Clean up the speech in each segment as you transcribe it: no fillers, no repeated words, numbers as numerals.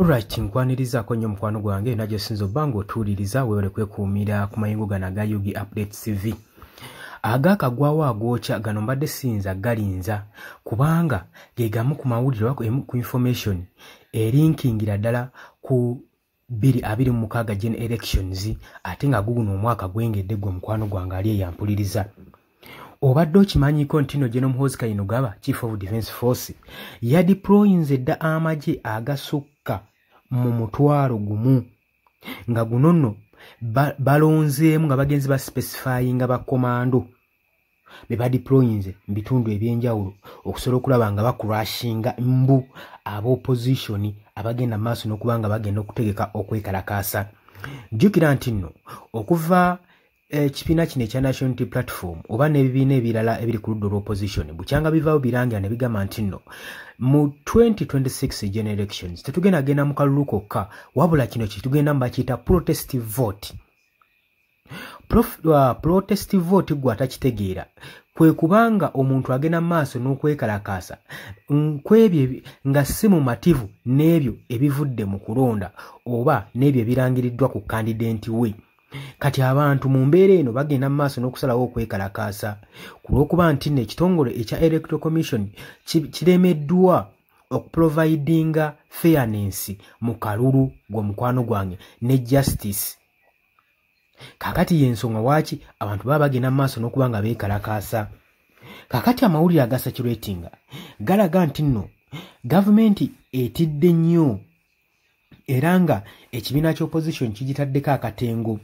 Alright, nkwanirizaako nnyo mukwano gwange najjo sinzo bango otuuliriza weewale kwekuumira ku mayingo gano aga Yugi Update TV. Agakagwawo agoocha gano mbadde siyinza galinza kubanga ge gamu ku mawulire wako ku information erinkingira ddala ku 2026 gen elections ate nga guguno omwaka gwengedde gwe mukwano gwange ali eyampuliriza. Obadde okimanyiko nti no General Muhoozi Kainerugaba Chief of Defence Force yadeployinze dda amagye agasukka mu 1,000 nga guno nno balonzeemu nga bagenzi ba specifyinga ba komando be badeployinze mu bitundu ebyenjawulo okusobola okulaba nga bakurashinga mbu ab'opposition abagenda mu maaso n'okuba nga bagenda okutegeka okwekalakaasa. Jjukira nti nno okuva ekibiina kino ekya National Unity Platform oba n'ebibiina ebirala ebiri ku ludda olw'opposition bukyanga bivaawo birangira ne bigamba nti nno mu 2026 gen elections tetugendagenda mu kalulu kokka wabula kino kitugenda mu bakiyita protest vote. Protest vote gwe atakitegeera kwe kubanga omuntu agenda mu maaso n'okwekalakaasa nkwebyo nga si mumativu n'ebyo ebivudde mu kulonda oba n'ebyo ebirangiriddwa ku kandidenti we. Kati abantu mu mbeera eno bagenda mu maaso n'okusalawo okwekalakaasa ku lw'okuba nti n'ekitongole ekya Electoral Commission kiremeddwa okuprovidinga fairness mu kalulu gw'omukwano gwange ne justice. Kakati y'ensonga waaki abantu baba bagenda mu maaso n'okuba nga beekalakaasa. Kakati amawulire agasakiratinga galaga nti nno gavumenti etidde nnyo era nga ekibiina ky'opposition kigitaddeko akatengo.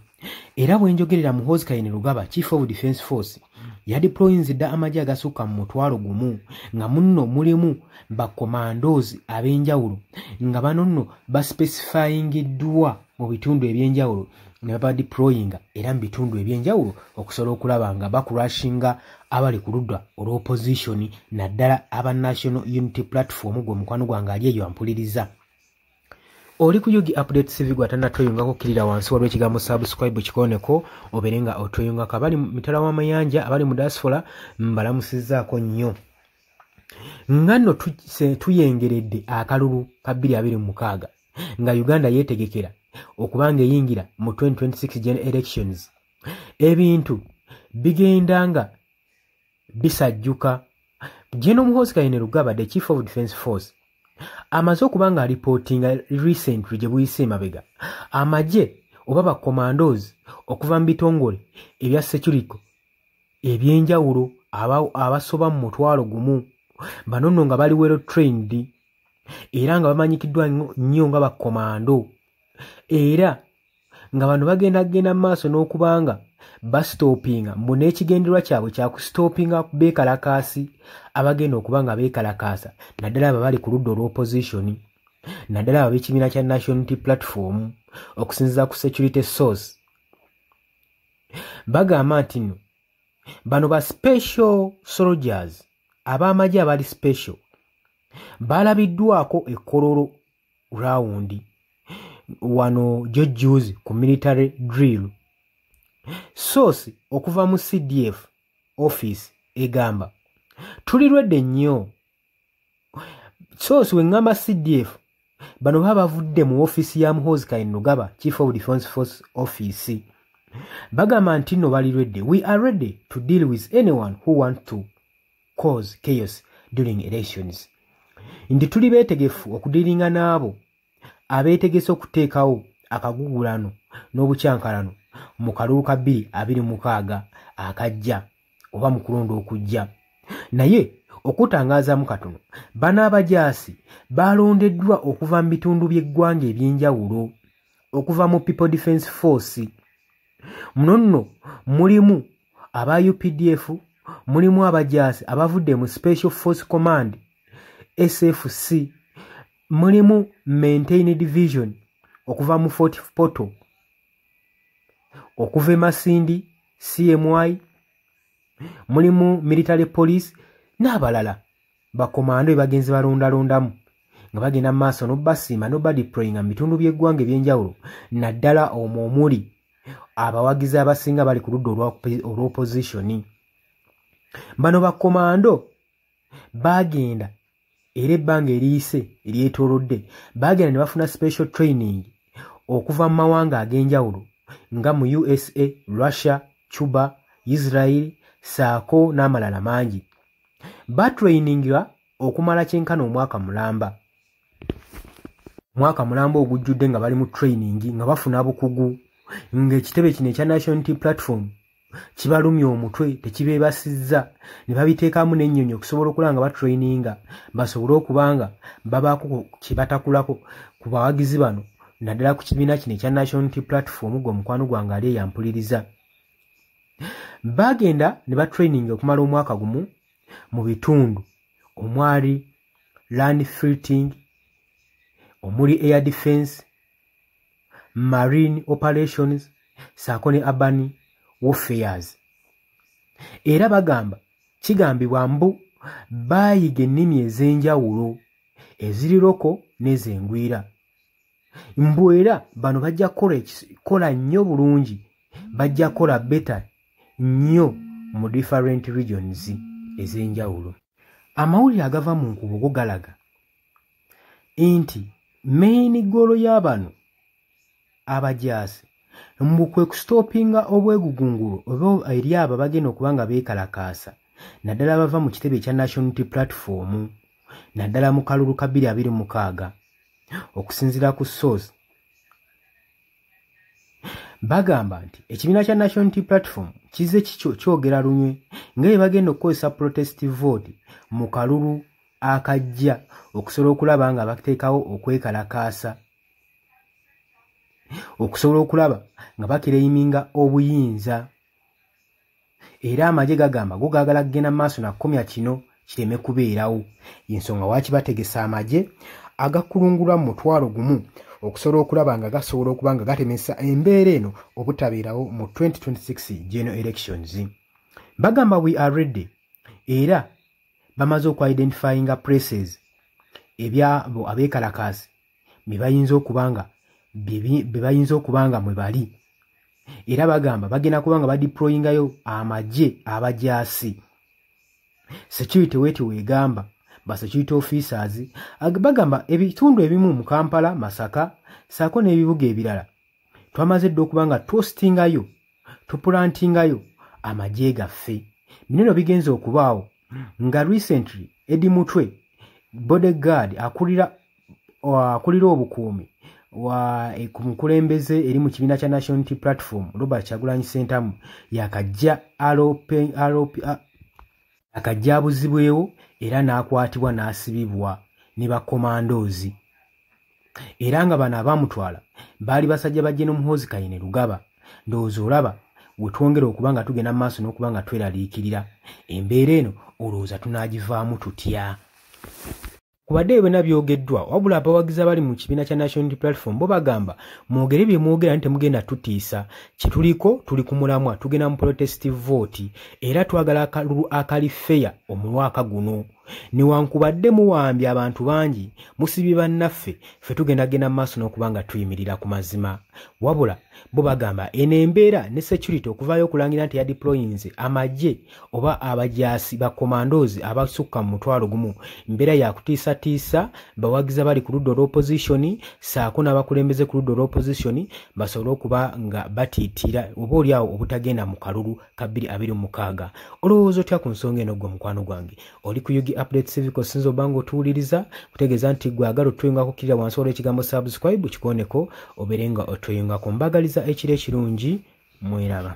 Era bwe njogerera Muhoozi Kainerugaba Chief of Defence Force yadeployinze dda amagye agasukka mu 1,000 nga munno mulimu ba commandos ab'enjawulo nga bano nno baspecifyingiddwa mu bitundu ebyenjawulo ne badeployinga era mu bitundu ebyenjawulo okusobola okulaba nga bakurashinga abali ku ludda olw'opposition naddala aba National Unity Platform gwe mukwano gwange ali eyo ampuliriza. Oli ku Yugi Update TV gwatanda toyungako kirira wansi waliwo ekigambo subscribe kikoneko obeere nga otoyungako abali mitala w'amayanja abali mu diaspora mbalamusizzaako nnyo. Nga nno tuyengeredde akalulu ka 2026 nga Uganda yeetegekera okubanga eyingira mu 2026 gen elections ebintu bigenda nga bisajjuka. General Muhoozi Kainerugaba the Chief of Defence Force amaze okubanga reportinga recently gye buyise emabega amagye oba ba commandos okuva mu bitongole ebya security ebyenjawulo abasoba mu 1,000 bano nno nga bali well trained era nga bamanyikiddwa nnyo nga ba commando era nga bano bagenda mu maaso n'okubanga bastopinga mbu n'ekigendererwa kyabwe kyakusitopinga beekalakaasi abagenda okuba nga beekalakaasa naddala abo bali ku ludda olw'opposition naddala abo b'ekibiina kya National Unity Platform okusinziza ku security source. Bagamba nti nno bano ba special soldiers ab'amagye abali special balabiddwako ekololo round wano jojjuzi ku military drill. Source okuva mu CDF office egamba tuli lwedde nnyo. Source wengamba CDF bano baba bavudde mu office ya Muhoozi Kainerugaba Chief of Defence Force office bagamba nti nno bali lwedde. We are ready to deal with anyone who wants to cause chaos during elections. Ndi tuli beetegefu okudiringa n'abo abeetegese okuteekawo akagugulano n'obukyankalano mu kalulu ka 2026 akajja oba mu kulonda okujja. Naye okutangaazamu katono bano abajaasi balondeddwa okuva mu bitundu by'eggwanga ebyenjawulo okuva mu People Defence Force. Muno nno mulimu aba UPDF, mulimu abajaasi abavudde mu Special Force Command SFC, mulimu Maintain Division okuva mu Fort Portal, okuva e Masindi CMY, mulimu Military Police n'abalala bakomando bagenzi balondalondamu nga bagenda mu maaso n'obasiima n'obadeployinga mu bitundu by'eggwanga ebyenjawulo naddala omwo omuli abawagizi abasinga bali ku ludda olw'opposition. Bano bakomando bagenda era ebbanga eriyise eryetoolodde baagenda ne bafuna special training okuva mu mawanga ag'enjawulo nga mu USA, Russia, Cuba, Israel, saako n'amalala mangi. Batrainingibwa okumala kyenkana omwaka mulamba. Mwaka mulamba ogujjudde nga bali mu training nga bafuna bukugu ng'ekitebe kino ekya National Unity Platform kibalumya omutwe tekibeebasizza ne babiteekamu n'ennyonyi okusobola okulaba nga batraininga basobole okubanga babaako kibatakulako ku bawagizi bano naddala ku kibiina kino ekya National Unity Platform gwe mukwano gwange ali eyampuliriza. Bagenda ne batraininga okumala omwaka gumu mu bitundu omwali land filtering, omuli air defense, marine operations, saako ne urban warfares. Era bagamba kigambibwa mbu baayiga ennimi ez'enjawulo eziri loko n'ezengwira. Mbu era bano bajja kola nnyo bulungi, bajja kola better nnyo mu different regions ez'enjawulo. Amawulire agava mu nkubugo galaga nti main goal y'abano abajaasi mbu kwe kustopinga obwegugungulo oba eri abo bagenda okubanga beekalakaasa naddala bava mu kitebe ekya National Unity Platform naddala mu kalulu ka 2026 okusinziira ku source. Bagamba nti ekibiina kya National Unity Platform kize kyogera lunywe nga bwe bagenda okukozesa protest vote mu kalulu akajja okusobola okulaba nga bateekawo okwekalakaasa, okusobola okulaba nga bakireiminga obuyinza. Era amagye gagamba go gaagala kugenda maaso na komya kino kireme kubeerawo. Ensonga waaki bategesa amagye agakulungulwa mu 1,000 okusobola okulaba nga gasobola okuba nga gatemesa embeera eno obutabeerawo mu 2026 general elections. Bagamba we are ready era bamaze okwidentifyinga places ebyabo abeekalakaasi bye bayinza okubanga mwe bali. Era bagamba bagenda kubanga badeployingayo amagye abajaasi. Security wetu wegamba ba security officers bagamba ebitundu ebimu mu Kampala, Masaka, saako n'ebibuga ebirala twamaze dde okubanga tostingayo tuplantingayo amagye gaffe. Bino bigenze okubaawo nga recently Eddie Mutwe bodyguard akulira obukuumi ku mukulembeze eri mu kibiina kya National Unity Platform Robert Kyagulanyi Ssentamu yakajja abuzibwewo era n'akwatibwa n'asibibwa ne bakomandoozi. Era nga bano abamutwala baali basajja bajje n'omuhoozi Kayine Lugaba. Ndowooza olaba we twongera okuba nga tugenda mu maaso n'okuba nga tweraliikirira embeera eno olowooza tunaagivaamu tutya. Kubadde byonna byogeddwa wabula abawagizi abali mu kibiina kya National Unity Platform bo bagamba mwogere bye mwogera nti temugenda tutiisa. Kituliko tuli ku mulamwa tugenda mu protest vote era twagala akalulu akali fair omwaka guno. Newankubadde muwambye abantu bangi musibye bannaffe ffe tugendagenda mu maaso n'okuba nga tuyimirira ku mazima. Wabula bo bagamba eno embeera ne security okuvaayo okulangira nti yadeployinze amagye oba abajaasi bakomandoozi abasukka mu 1,000 mbeera yakutiisatiisa bawagiza bali ku ludda olw'opposition saako n'abakulembeze ku ludda olw'opposition basobole okuba nga batiitira oba oliawo obutagenda mu kalulu ka 2026. Olowooza otya ku nsonga eno gwe mukwano gwange? Oli ku Yugi Update Civic osinza obanga otuwuliriza kutegeeza nti gwagala otuyungako kirira wansi olw'ekigambo subscribe kikoneko obeerenga otuyungako. Mbagaliza ekiro ekirungi mweraba.